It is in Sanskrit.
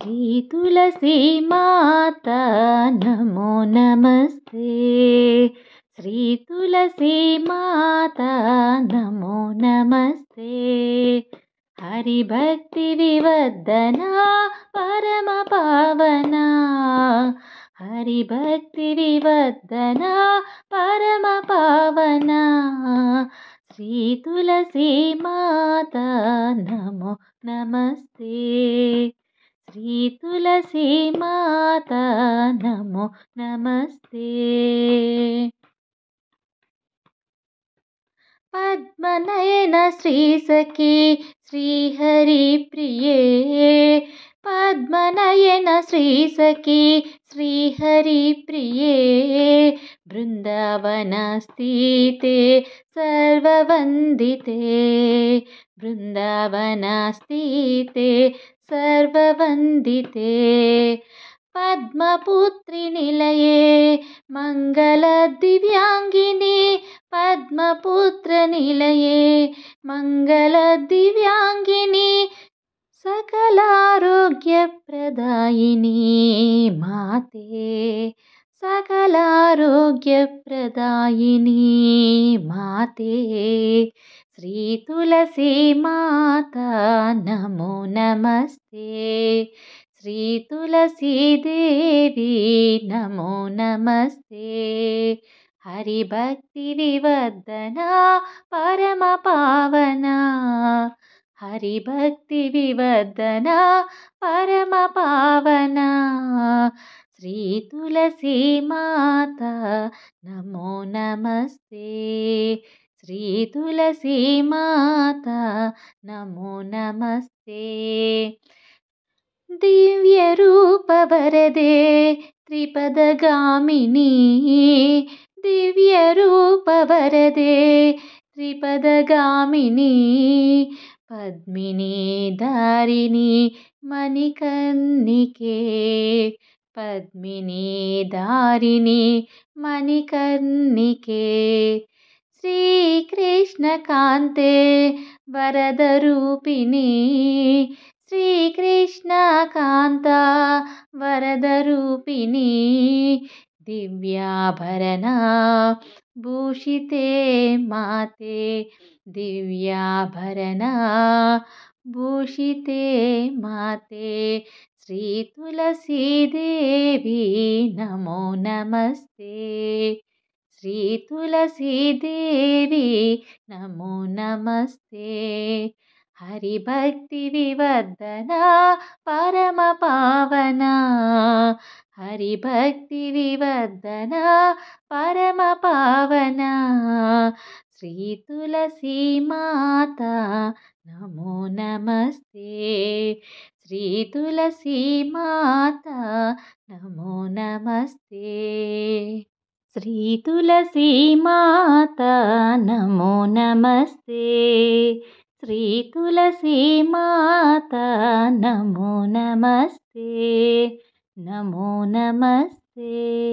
श्री तुलसी माता नमो नमस्ते। श्री तुलसी माता नमो नमस्ते। हरि भक्ति विवर्धना परम पावना। हरि भक्ति विवर्धना परम पावना। श्री तुलसी माता नमो नमस्ते। श्री तुलसी माता नमो नमस्ते। पद्मनयन श्री सखी श्री हरि प्रिये। पद्मनयन श्री सखी श्री हरि प्रिये। बृंदावन स्थिते सर्ववन्दिते। बृंदावन स्थिते सर्ववन्दिते। पद्मपुत्री निलये मंगल दिव्यांगिनी। पद्मपुत्र निलये मंगल दिव्यांगिनी। सकलारोग्य प्रदायिनी माते। सकलारोग्य प्रदायिनी माते। श्री तुलसी माता नमो नमस्ते। श्री तुलसी देवी नमो नमस्ते। हरि भक्ति विवर्धना परम पावना। हरि भक्ति विवर्धना परम पावना। श्री तुलसी माता नमो नमस्ते। श्री तुलसी माता नमो नमस्ते। दिव्य रूप वरदे त्रिपदगामिनी। दिव्य रूप वरदे त्रिपदगामिनी। पद्मिनी धारिणी मणिकर्णिके। पद्मिनी धारिणी मणिकर्णिके। श्री कृष्ण कान्ते वरदरूपिणी। श्री कृष्ण कान्ता वरदरूपिणी। दिव्याभरणा भूषिते माते। दिव्याभरणा भूषिते माते। श्री तुलसी देवी नमो नमस्ते। श्री तुलसी देवी नमो नमस्ते। हरि भक्ति विवर्धना परम पावना। हरि भक्ति विवर्धना परम पावना। श्री तुलसी माता नमो नमस्ते। श्री तुलसी माता नमो नमस्ते। श्री तुलसी माता नमो नमस्ते। श्री तुलसी माता नमो नमस्ते। नमो नमस्ते।